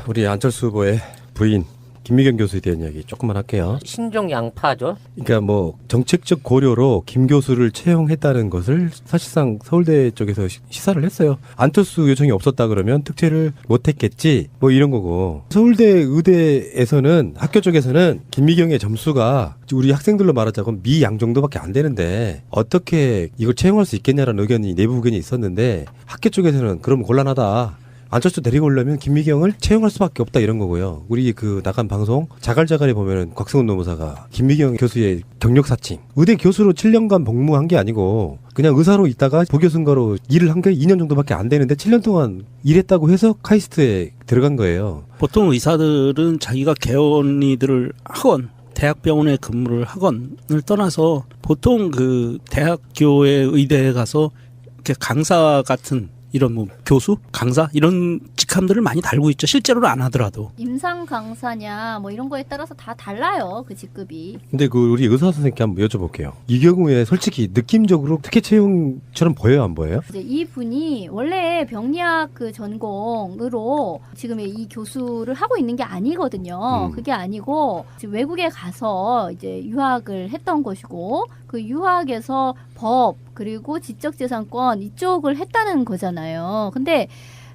우리 안철수 후보의 부인 김미경 교수에 대한 이야기 조금만 할게요. 신종 양파죠. 그러니까 뭐 정책적 고려로 김 교수를 채용했다는 것을 사실상 서울대 쪽에서 시사를 했어요. 안철수 요청이 없었다 그러면 특채를 못했겠지 뭐 이런 거고, 서울대 의대에서는 학교 쪽에서는 김미경의 점수가 우리 학생들로 말하자면 미양 정도밖에 안 되는데 어떻게 이걸 채용할 수 있겠냐라는 의견이 내부 의견이 있었는데, 학교 쪽에서는 그럼 곤란하다, 안철수 데리고 오려면 김미경을 채용할 수밖에 없다 이런 거고요. 우리 그 나간 방송 자갈자갈에 보면은 곽승훈 노무사가 김미경 교수의 경력 사칭, 의대 교수로 7년간 복무한 게 아니고 그냥 의사로 있다가 부교수인가로 일을 한 게 2년 정도밖에 안 되는데 7년 동안 일했다고 해서 카이스트에 들어간 거예요. 보통 의사들은 자기가 개원이들을 하건 대학병원에 근무를 하건을 떠나서 보통 그 대학교의 의대에 가서 이렇게 강사 같은 이런 뭐 교수, 강사 이런 직함들을 많이 달고 있죠. 실제로는 안 하더라도. 임상 강사냐 뭐 이런 거에 따라서 다 달라요. 그 직급이. 근데 그 우리 의사 선생님께 한번 여쭤볼게요. 이 경우에 솔직히 느낌적으로 특혜 채용처럼 보여요, 안 보여요? 이제 이 분이 원래 병리학 그 전공으로 지금 이 교수를 하고 있는 게 아니거든요. 그게 아니고 지금 외국에 가서 이제 유학을 했던 것이고, 그 유학에서 법 그리고 지적재산권 이쪽을 했다는 거잖아요. 근데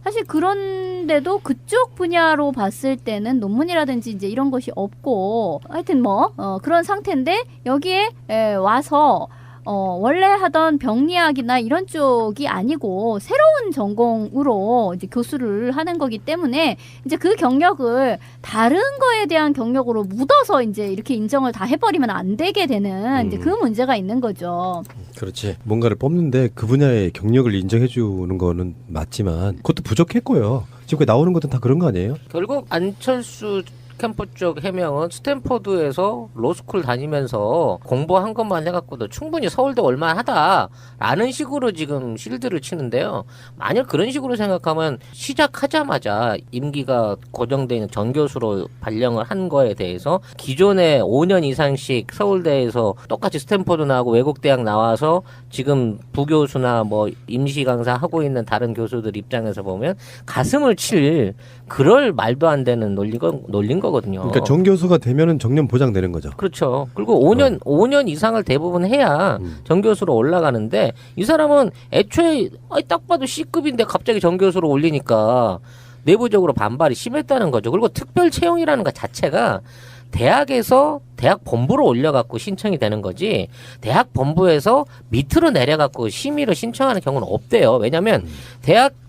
사실 그런데도 그쪽 분야로 봤을 때는 논문이라든지 이제 이런 것이 없고, 하여튼 뭐 그런 상태인데 여기에 와서 원래 하던 병리학이나 이런 쪽이 아니고 새로운 전공으로 이제 교수를 하는 거기 때문에 이제 그 경력을 다른 거에 대한 경력으로 묻어서 이제 이렇게 인정을 다 해버리면 안 되게 되는 이제 그 문제가 있는 거죠. 그렇지. 뭔가를 뽑는데 그 분야의 경력을 인정해 주는 거는 맞지만 그것도 부족했고요. 지금 나오는 것도 다 그런 거 아니에요? 결국 안철수 캠프 쪽 해명은 스탠퍼드에서 로스쿨 다니면서 공부한 것만 해갖고도 충분히 서울대 올만하다라는 식으로 지금 실드를 치는데요. 만약 그런 식으로 생각하면 시작하자마자 임기가 고정되어 있는 전교수로 발령을 한 거에 대해서 기존에 5년 이상씩 서울대에서 똑같이 스탠퍼드 나오고 외국 대학 나와서 지금 부교수나 뭐 임시 강사 하고 있는 다른 교수들 입장에서 보면 가슴을 칠 그럴 말도 안 되는 논린 거거든요. 그러니까 정교수가 되면은 정년 보장되는 거죠. 그렇죠. 그리고 5년 이상을 대부분 해야 정교수로 올라가는데, 이 사람은 애초에 딱 봐도 C급인데 갑자기 정교수로 올리니까 내부적으로 반발이 심했다는 거죠. 그리고 특별 채용이라는 것 자체가 대학에서 대학 본부로 올려갖고 신청이 되는 거지, 대학 본부에서 밑으로 내려갖고 심의를 신청하는 경우는 없대요. 왜냐하면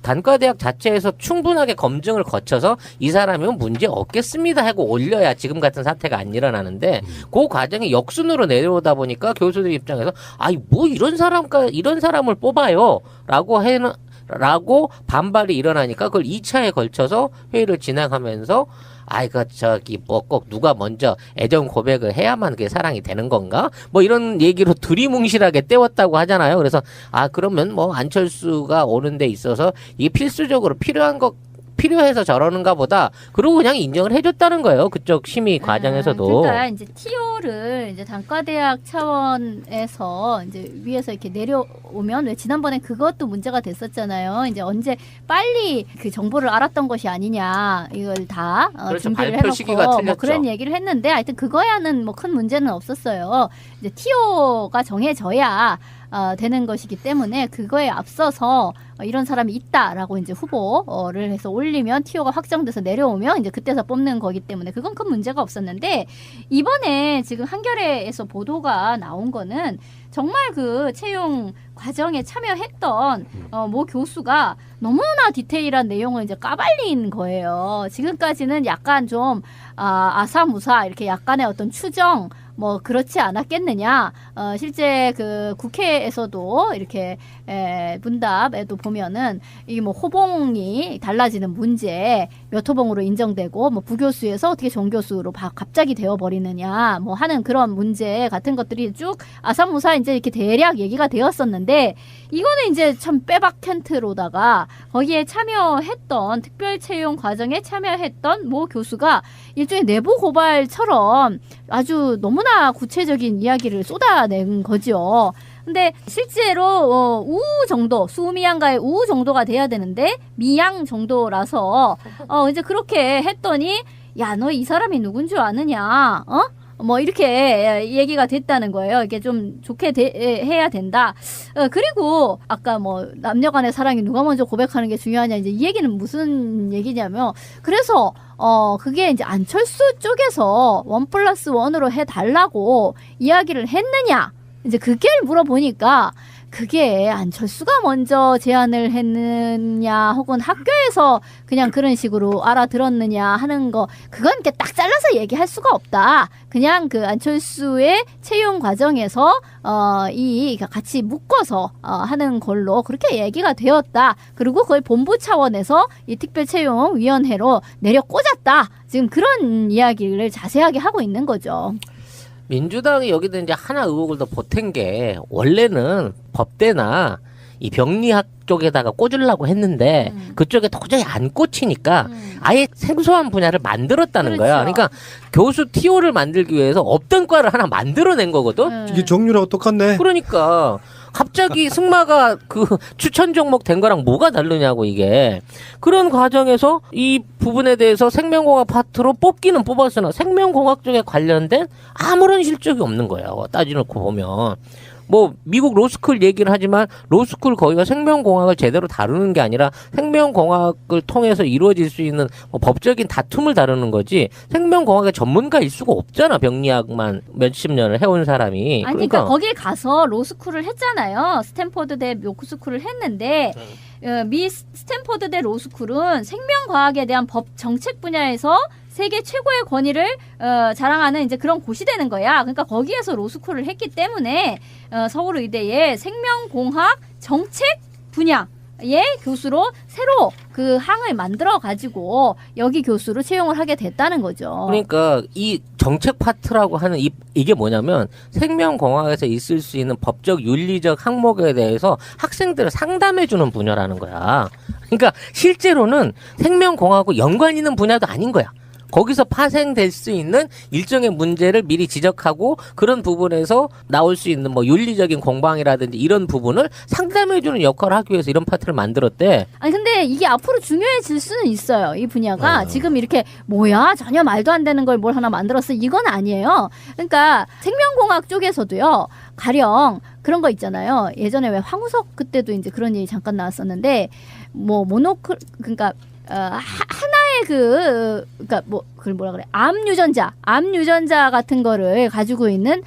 단과대학 자체에서 충분하게 검증을 거쳐서 이 사람이면 문제 없겠습니다 하고 올려야 지금 같은 사태가 안 일어나는데, 그 과정이 역순으로 내려오다 보니까 교수들 입장에서 아이 뭐 이런 사람을 뽑아요 라고 반발이 일어나니까 그걸 2차에 걸쳐서 회의를 진행하면서 뭐 꼭 누가 먼저 애정 고백을 해야만 그게 사랑이 되는 건가? 뭐 이런 얘기로 두리뭉실하게 때웠다고 하잖아요. 그래서 그러면 뭐 안철수가 오는 데 있어서 이게 필수적으로 필요해서 저러는가 보다. 그러고 그냥 인정을 해줬다는 거예요. 그쪽 심의 과정에서도. 그러니까 이제 TO를 이제 단과대학 차원에서 이제 위에서 이렇게 내려오면, 왜 지난번에 그것도 문제가 됐었잖아요. 이제 언제 빨리 그 정보를 알았던 것이 아니냐, 이걸 다 그렇죠. 준비를 발표 시기가 해놓고 틀렸죠. 뭐 그런 얘기를 했는데, 하여튼 그거야는 뭐 큰 문제는 없었어요. 이제 TO가 정해져야 되는 것이기 때문에 그거에 앞서서 이런 사람이 있다라고 이제 후보를 해서 올리면 TO가 확정돼서 내려오면 이제 그때서 뽑는 거기 때문에 그건 큰 문제가 없었는데, 이번에 지금 한겨레에서 보도가 나온 거는 정말 그 채용 과정에 참여했던 모 교수가 너무나 디테일한 내용을 이제 까발린 거예요. 지금까지는 약간 좀 아사무사 이렇게 약간의 어떤 추정 뭐 그렇지 않았겠느냐. 실제 그 국회에서도 이렇게 문답에도 보면은 이 뭐 호봉이 달라지는 문제, 몇 호봉으로 인정되고 뭐 부교수에서 어떻게 정교수로 갑자기 되어버리느냐 뭐 하는 그런 문제 같은 것들이 쭉 아사무사 이제 이렇게 대략 얘기가 되었었는데, 이거는 이제 참 빼박 텐트로다가 거기에 참여했던 특별 채용 과정에 참여했던 모 교수가 일종의 내부 고발처럼 아주 너무나 구체적인 이야기를 쏟아낸 거죠. 근데 실제로 우 정도, 수미양가의 우 정도가 돼야 되는데 미양 정도라서 이제 그렇게 했더니 야, 너 이 사람이 누군 줄 아느냐? 뭐 이렇게 얘기가 됐다는 거예요. 이게 좀 좋게 해야 된다. 그리고 아까 뭐 남녀간의 사랑이 누가 먼저 고백하는 게 중요하냐, 이제 이 얘기는 무슨 얘기냐면, 그래서 그게 이제 안철수 쪽에서 1+1으로 해달라고 이야기를 했느냐, 이제 그게 물어보니까 그게 안철수가 먼저 제안을 했느냐 혹은 학교에서 그냥 그런 식으로 알아들었느냐 하는 거, 그건 이렇게 딱 잘라서 얘기할 수가 없다. 그냥 그 안철수의 채용 과정에서 같이 묶어서 하는 걸로 그렇게 얘기가 되었다. 그리고 그걸 본부 차원에서 이 특별채용위원회로 내려 꽂았다. 지금 그런 이야기를 자세하게 하고 있는 거죠. 민주당이 여기다 이제 하나 의혹을 더 보탠 게, 원래는 법대나 이 병리학 쪽에다가 꽂으려고 했는데 그쪽에 도저히 안 꽂히니까 아예 생소한 분야를 만들었다는 그렇죠. 거야. 그러니까 교수 TO를 만들기 위해서 없던 과를 하나 만들어낸 거거든. 이게 정유라고 똑같네. 그러니까 갑자기 승마가 그 추천 종목 된 거랑 뭐가 다르냐고, 이게. 그런 과정에서 이 부분에 대해서 생명공학 파트로 뽑기는 뽑았으나 생명공학 쪽에 관련된 아무런 실적이 없는 거예요. 따지놓고 보면. 뭐 미국 로스쿨 얘기를 하지만 로스쿨 거기가 생명공학을 제대로 다루는 게 아니라 생명공학을 통해서 이루어질 수 있는 뭐 법적인 다툼을 다루는 거지, 생명공학의 전문가일 수가 없잖아. 병리학만 몇십 년을 해온 사람이. 아니, 그러니까 거길 가서 로스쿨을 했잖아요. 스탠포드대 로스쿨을 했는데 미 스탠포드대 로스쿨은 생명과학에 대한 법 정책 분야에서 세계 최고의 권위를 자랑하는 이제 그런 곳이 되는 거야. 그러니까 거기에서 로스쿨을 했기 때문에 서울의대의 생명공학 정책 분야의 교수로 새로 그 항을 만들어 가지고 여기 교수로 채용을 하게 됐다는 거죠. 그러니까 이 정책 파트라고 하는 이게 뭐냐면, 생명공학에서 있을 수 있는 법적 윤리적 항목에 대해서 학생들을 상담해 주는 분야라는 거야. 그러니까 실제로는 생명공학하고 연관 있는 분야도 아닌 거야. 거기서 파생될 수 있는 일정의 문제를 미리 지적하고 그런 부분에서 나올 수 있는 뭐 윤리적인 공방이라든지 이런 부분을 상담해주는 역할을 하기 위해서 이런 파트를 만들었대. 아니 근데 이게 앞으로 중요해질 수는 있어요. 이 분야가 지금 이렇게 뭐야 전혀 말도 안 되는 걸 뭘 하나 만들었어, 이건 아니에요. 그러니까 생명공학 쪽에서도요, 가령 그런 거 있잖아요. 예전에 왜 황우석 그때도 이제 그런 일이 잠깐 나왔었는데, 뭐 그러니까 하나의 그러니까 뭐 그걸 뭐라 그래, 암 유전자 같은 거를 가지고 있는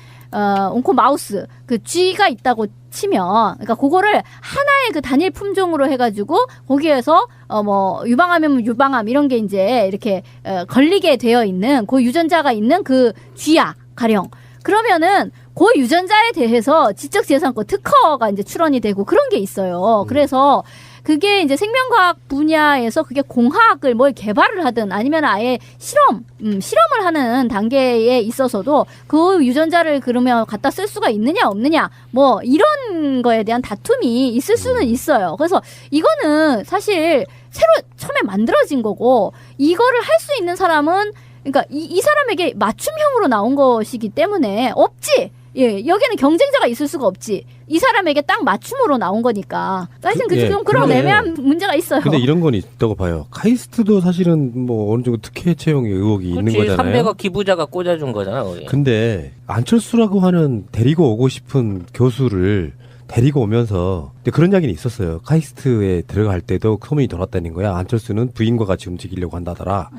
온코 마우스 그 쥐가 있다고 치면, 그러니까 그거를 하나의 그 단일 품종으로 해가지고 거기에서 뭐 유방암이면 유방암 이런 게 이제 이렇게 걸리게 되어 있는 그 유전자가 있는 그 쥐야 가령. 그러면은 그 유전자에 대해서 지적재산권 특허가 이제 출원이 되고 그런 게 있어요. 그래서 그게 이제 생명과학 분야에서 그게 공학을 뭘 개발을 하든 아니면 아예 실험을 하는 단계에 있어서도 그 유전자를 그러면 갖다 쓸 수가 있느냐 없느냐 뭐 이런 거에 대한 다툼이 있을 수는 있어요. 그래서 이거는 사실 새로 처음에 만들어진 거고, 이거를 할 수 있는 사람은 그러니까 이 사람에게 맞춤형으로 나온 것이기 때문에 없지. 예, 여기는 경쟁자가 있을 수가 없지. 이 사람에게 딱 맞춤으로 나온 거니까. 사실은 좀 그런 애매한 문제가 있어요. 근데 이런 건 있다고 봐요. 카이스트도 사실은 뭐 어느 정도 특혜 채용의 의혹이 있는 거잖아요. 300억 기부자가 꽂아준 거잖아, 거기. 근데 안철수라고 하는 데리고 오고 싶은 교수를 데리고 오면서, 근데 그런 이야기는 있었어요. 카이스트에 들어갈 때도 소문이 돌았다는 거야. 안철수는 부인과 같이 움직이려고 한다더라.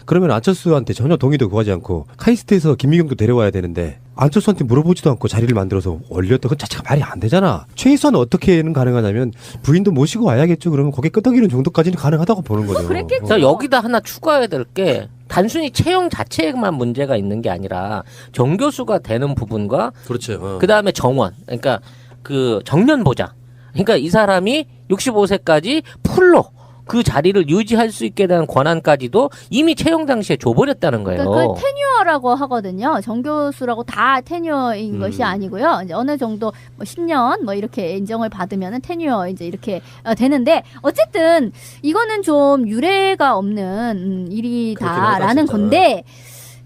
그러면 안철수한테 전혀 동의도 구하지 않고 카이스트에서 김미경도 데려와야 되는데 안철수한테 물어보지도 않고 자리를 만들어서 올렸다. 그 자체가 말이 안 되잖아. 최소한 어떻게는 가능하냐면 부인도 모시고 와야겠죠. 그러면 거기에 끄덕이는 정도까지는 가능하다고 보는 거죠. 그랬겠죠. 자, 여기다 하나 추가해야 될 게, 단순히 채용 자체에만 문제가 있는 게 아니라 정교수가 되는 부분과 그렇죠. 그 다음에 정원, 그러니까 그 정년 보장. 그러니까 이 사람이 65세까지 풀로 그 자리를 유지할 수 있게 되는 권한까지도 이미 채용 당시에 줘버렸다는 거예요. 그러니까 그 테뉴어라고 하거든요. 정교수라고 다 테뉴어인 것이 아니고요. 이제 어느 정도 뭐 10년 뭐 이렇게 인정을 받으면은 테뉴어 이제 이렇게 되는데, 어쨌든 이거는 좀 유례가 없는 일이다라는 건데,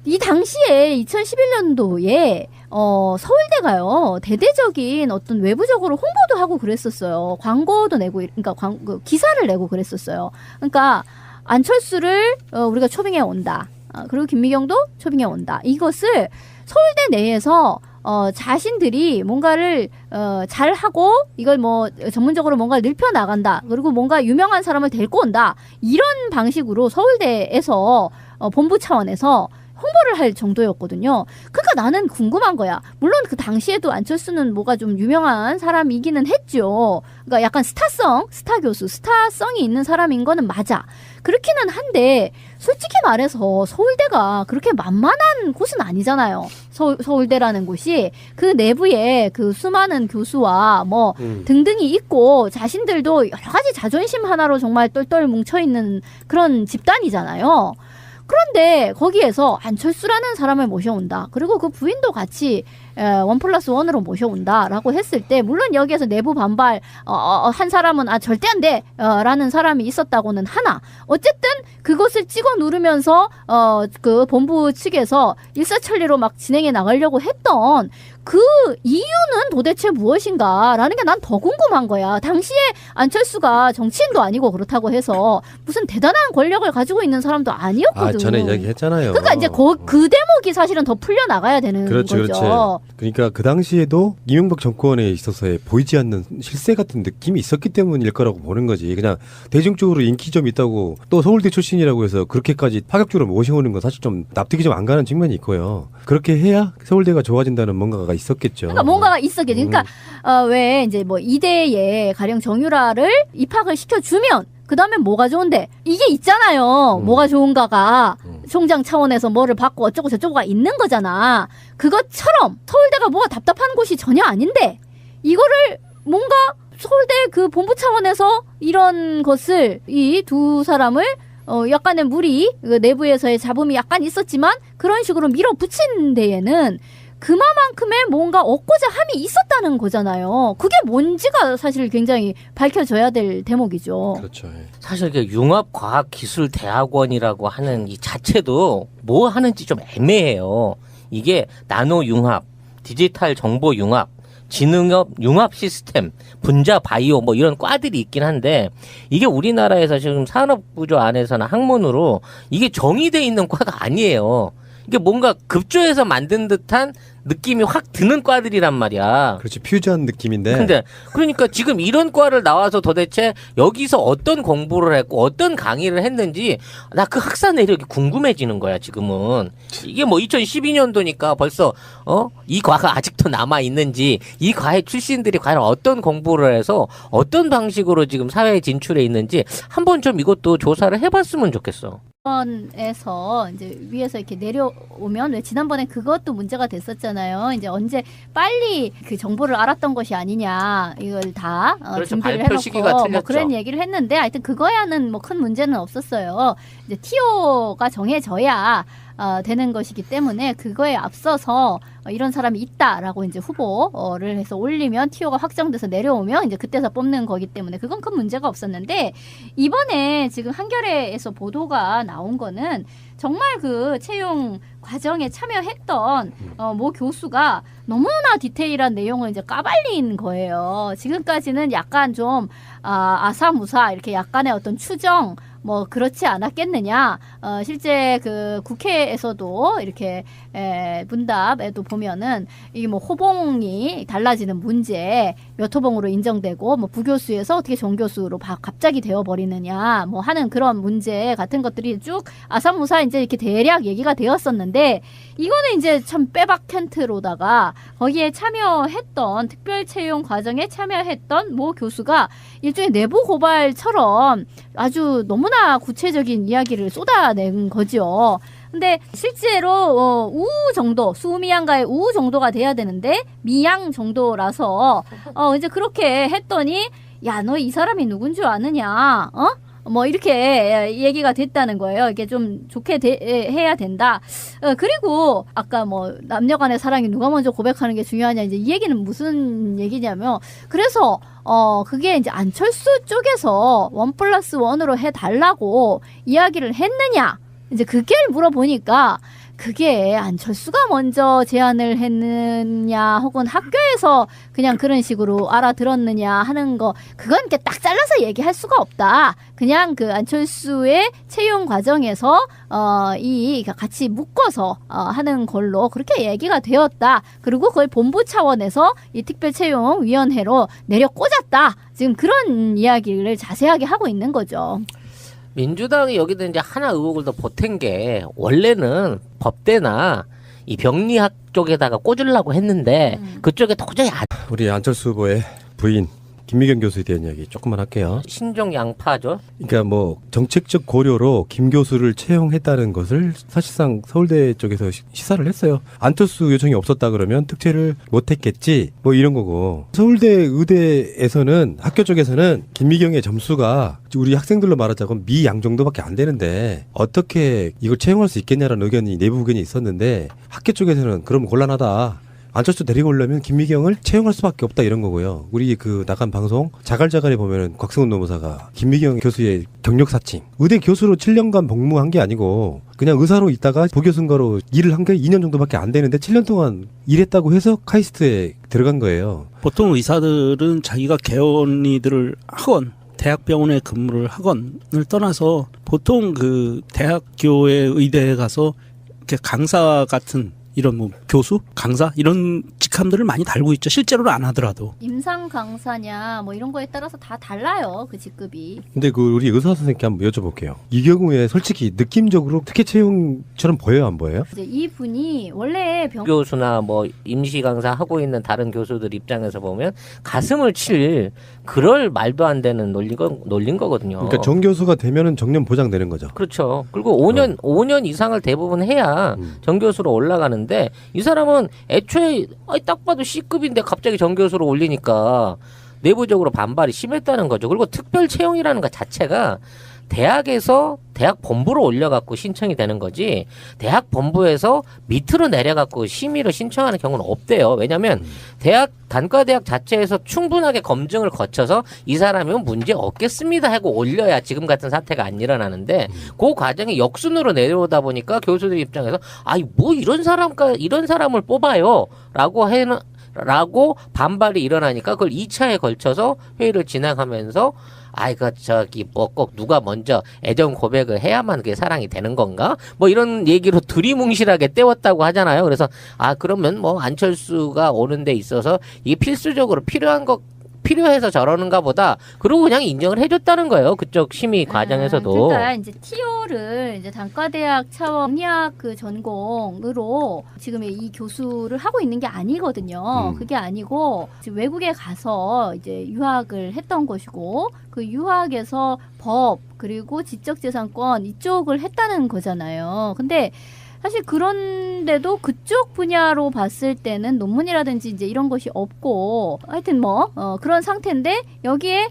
이 당시에 2011년도에 서울대가요, 대대적인 어떤 외부적으로 홍보도 하고 그랬었어요. 광고도 내고, 그러니까 기사를 내고 그랬었어요. 그러니까 안철수를 우리가 초빙해 온다. 그리고 김미경도 초빙해 온다. 이것을 서울대 내에서 자신들이 뭔가를 잘하고 이걸 뭐 전문적으로 뭔가를 늘려 나간다. 그리고 뭔가 유명한 사람을 데리고 온다. 이런 방식으로 서울대에서 본부 차원에서 홍보를 할 정도였거든요. 그러니까 나는 궁금한 거야. 물론 그 당시에도 안철수는 뭐가 좀 유명한 사람이기는 했죠. 그러니까 약간 스타 교수, 스타성이 있는 사람인 거는 맞아. 그렇기는 한데 솔직히 말해서 서울대가 그렇게 만만한 곳은 아니잖아요. 서울대라는 곳이 그 내부에 그 수많은 교수와 뭐 등등이 있고 자신들도 여러 가지 자존심 하나로 정말 똘똘 뭉쳐있는 그런 집단이잖아요. 그런데 거기에서 안철수라는 사람을 모셔온다. 그리고 그 부인도 같이 1+1으로 모셔온다라고 했을 때 물론 여기에서 내부 반발 한 사람은 절대 안 돼 라는 사람이 있었다고는 하나 어쨌든 그것을 찍어 누르면서 그 본부 측에서 일사천리로 막 진행해 나가려고 했던 그 이유는 도대체 무엇인가라는 게 난 더 궁금한 거야. 당시에 안철수가 정치인도 아니고 그렇다고 해서 무슨 대단한 권력을 가지고 있는 사람도 아니었거든. 전에 이야기했잖아요. 그러니까 이제 그 대목이 사실은 더 풀려 나가야 되는 그렇죠, 거죠. 그렇죠. 그러니까 그 당시에도 이명박 정권에 있어서의 보이지 않는 실세 같은 느낌이 있었기 때문일 거라고 보는 거지. 그냥 대중적으로 인기 좀 있다고 또 서울대 출신이라고 해서 그렇게까지 파격적으로 모셔오는 건 사실 좀 납득이 좀 안 가는 측면이 있고요. 그렇게 해야 서울대가 좋아진다는 뭔가가 있었겠죠. 그러니까 뭔가가 있었겠죠. 그러니까 왜 이제 뭐 이대에 가령 정유라를 입학을 시켜주면 그 다음에 뭐가 좋은데 이게 있잖아요. 뭐가 좋은가가 총장 차원에서 뭐를 받고 어쩌고 저쩌고가 있는 거잖아. 그것처럼 서울대가 뭐가 답답한 곳이 전혀 아닌데 이거를 뭔가 서울대 그 본부 차원에서 이런 것을 이 두 사람을 약간의 무리 그 내부에서의 잡음이 약간 있었지만 그런 식으로 밀어붙인 데에는 그만큼의 뭔가 얻고자 함이 있었다는 거잖아요. 그게 뭔지가 사실 굉장히 밝혀져야 될 대목이죠. 그렇죠. 예. 사실 그 융합과학기술대학원이라고 하는 이 자체도 뭐 하는지 좀 애매해요. 이게 나노융합, 디지털 정보융합, 지능업 융합 시스템, 분자 바이오 뭐 이런 과들이 있긴 한데 이게 우리나라에서 지금 산업구조 안에서는 학문으로 이게 정의돼 있는 과가 아니에요. 이게 뭔가 급조해서 만든 듯한 느낌이 확 드는 과들이란 말이야. 그렇지. 퓨전 느낌인데. 근데 그러니까 지금 이런 과를 나와서 도대체 여기서 어떤 공부를 했고 어떤 강의를 했는지 나 그 학사 내력이 궁금해지는 거야 지금은. 이게 뭐 2012년도니까 벌써 이 과가 아직도 남아 있는지 이 과의 출신들이 과연 어떤 공부를 해서 어떤 방식으로 지금 사회에 진출해 있는지 한번 좀 이것도 조사를 해봤으면 좋겠어. 에서 이제 위에서 이렇게 내려오면 왜 지난번에 그것도 문제가 됐었잖아요. 이제 언제 빨리 그 정보를 알았던 것이 아니냐 이걸 다 그렇죠. 준비를 발표 시기가 해놓고 틀렸죠. 뭐 그런 얘기를 했는데 하여튼 그거야는 뭐 큰 문제는 없었어요. 이제 TO가 정해져야 되는 것이기 때문에 그거에 앞서서 이런 사람이 있다라고 이제 후보를 해서 올리면 TO가 확정돼서 내려오면 이제 그때서 뽑는 거기 때문에 그건 큰 문제가 없었는데 이번에 지금 한겨레에서 보도가 나온 거는 정말 그 채용 과정에 참여했던 모 교수가 너무나 디테일한 내용을 이제 까발린 거예요. 지금까지는 약간 좀 아사무사 이렇게 약간의 어떤 추정 뭐 그렇지 않았겠느냐. 실제 그 국회에서도 이렇게 문답에도 보면은 이 뭐 호봉이 달라지는 문제 몇 호봉으로 인정되고 뭐 부교수에서 어떻게 정교수로 갑자기 되어버리느냐 뭐 하는 그런 문제 같은 것들이 쭉 아사무사 이제 이렇게 대략 얘기가 되었었는데 이거는 이제 참 빼박 텐트로다가 거기에 참여했던 특별 채용 과정에 참여했던 모 교수가 일종의 내부 고발처럼 아주 너무나 구체적인 이야기를 쏟아낸 거죠. 근데 실제로 우 정도 수미양가의 우 정도가 돼야 되는데 미양 정도라서 이제 그렇게 했더니 야 너 이 사람이 누군 줄 아느냐 뭐 이렇게 얘기가 됐다는 거예요. 이게 좀 좋게 해야 된다. 그리고 아까 뭐 남녀간의 사랑이 누가 먼저 고백하는 게 중요하냐 이제 이 얘기는 무슨 얘기냐면 그래서 그게 이제 안철수 쪽에서 1+1으로 해달라고 이야기를 했느냐 이제 그게 물어보니까 그게 안철수가 먼저 제안을 했느냐 혹은 학교에서 그냥 그런 식으로 알아들었느냐 하는 거 그건 이렇게 딱 잘라서 얘기할 수가 없다. 그냥 그 안철수의 채용 과정에서 이 같이 묶어서 하는 걸로 그렇게 얘기가 되었다. 그리고 그걸 본부 차원에서 이 특별채용위원회로 내려 꽂았다. 지금 그런 이야기를 자세하게 하고 있는 거죠. 민주당이 여기다 이제 하나 의혹을 더 보탠 게 원래는 법대나 이 병리학 쪽에다가 꽂으려고 했는데 그쪽에 도저히 우리 안철수 후보의 부인 김미경 교수에 대한 이야기 조금만 할게요. 신종 양파죠. 그러니까 뭐 정책적 고려로 김 교수를 채용했다는 것을 사실상 서울대 쪽에서 시사를 했어요. 안철수 요청이 없었다 그러면 특채를 못했겠지 뭐 이런 거고, 서울대 의대에서는 학교 쪽에서는 김미경의 점수가 우리 학생들로 말하자면 미양 정도밖에 안 되는데 어떻게 이걸 채용할 수 있겠냐라는 의견이 내부 의견이 있었는데, 학교 쪽에서는 그럼 곤란하다, 안철수 데리고 오려면 김미경을 채용할 수밖에 없다 이런 거고요. 우리 그 나간 방송 자갈자갈에 보면은 곽승훈 노무사가 김미경 교수의 경력 사칭, 의대 교수로 7년간 복무한 게 아니고 그냥 의사로 있다가 부교수인가로 일을 한 게 2년 정도밖에 안 되는데 7년 동안 일했다고 해서 카이스트에 들어간 거예요. 보통 의사들은 자기가 개원이들을 하건 대학병원에 근무를 하건을 떠나서 보통 그 대학교의 의대에 가서 이렇게 강사 같은 이런 뭐 교수, 강사 이런 직함들을 많이 달고 있죠. 실제로는 안 하더라도. 임상 강사냐 뭐 이런 거에 따라서 다 달라요. 그 직급이. 근데 그 우리 의사 선생님께 한번 여쭤볼게요. 이 경우에 솔직히 느낌적으로 특혜 채용처럼 보여요, 안 보여요? 이제 이 분이 원래 교수나 뭐 임시 강사 하고 있는 다른 교수들 입장에서 보면 가슴을 칠 그럴 말도 안 되는 논린 거거든요. 그러니까 정 교수가 되면은 정년 보장되는 거죠. 그렇죠. 그리고 5년 이상을 대부분 해야 정 교수로 올라가는데 이 사람은 애초에 딱 봐도 C급인데 갑자기 정 교수로 올리니까 내부적으로 반발이 심했다는 거죠. 그리고 특별 채용이라는 것 자체가 대학에서 대학 본부로 올려갖고 신청이 되는 거지, 대학 본부에서 밑으로 내려갖고 심의로 신청하는 경우는 없대요. 왜냐하면 대학 단과대학 자체에서 충분하게 검증을 거쳐서 이 사람이면 문제 없겠습니다 하고 올려야 지금 같은 사태가 안 일어나는데, 그 과정이 역순으로 내려오다 보니까 교수들 입장에서 아이 뭐 이런 사람을 뽑아요 라고 반발이 일어나니까 그걸 2차에 걸쳐서 회의를 진행하면서 뭐 꼭 누가 먼저 애정 고백을 해야만 그게 사랑이 되는 건가? 뭐 이런 얘기로 두리뭉실하게 때웠다고 하잖아요. 그래서 그러면 뭐 안철수가 오는 데 있어서 이게 필수적으로 필요해서 저러는가 보다. 그러고 그냥 인정을 해줬다는 거예요. 그쪽 심의 과정에서도. 그러니까 이제 TO를 이제 단과대학 차원 공리학 그 전공으로 지금 이 교수를 하고 있는 게 아니거든요. 그게 아니고 지금 외국에 가서 이제 유학을 했던 것이고, 그 유학에서 법 그리고 지적재산권 이쪽을 했다는 거잖아요. 근데 사실 그런데도 그쪽 분야로 봤을 때는 논문이라든지 이제 이런 것이 없고, 하여튼 그런 상태인데 여기에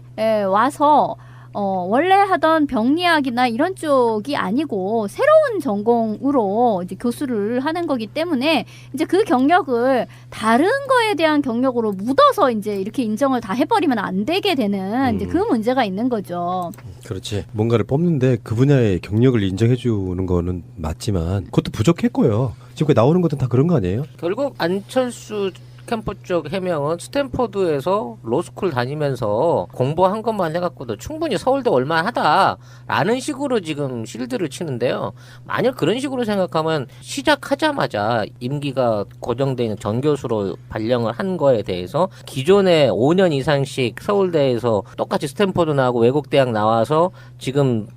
와서 원래 하던 병리학이나 이런 쪽이 아니고 새로운 전공으로 이제 교수를 하는 거기 때문에 이제 그 경력을 다른 거에 대한 경력으로 묻어서 이제 이렇게 인정을 다 해버리면 안 되게 되는 이제 그 문제가 있는 거죠. 그렇지. 뭔가를 뽑는데 그 분야의 경력을 인정해 주는 거는 맞지만 그것도 부족했고요. 지금 나오는 것도 다 그런 거 아니에요? 결국 안철수 캠프 쪽 해명은 스탠퍼드에서 로스쿨 다니면서 공부한 것만 해갖고도 충분히 서울대 올만하다라는 식으로 지금 실드를 치는데요. 만약 그런 식으로 생각하면 시작하자마자 임기가 고정되어 있는 정 교수로 발령을 한 거에 대해서 기존에 5년 이상씩 서울대에서 똑같이 스탠퍼드 나오고 외국 대학 나와서 지금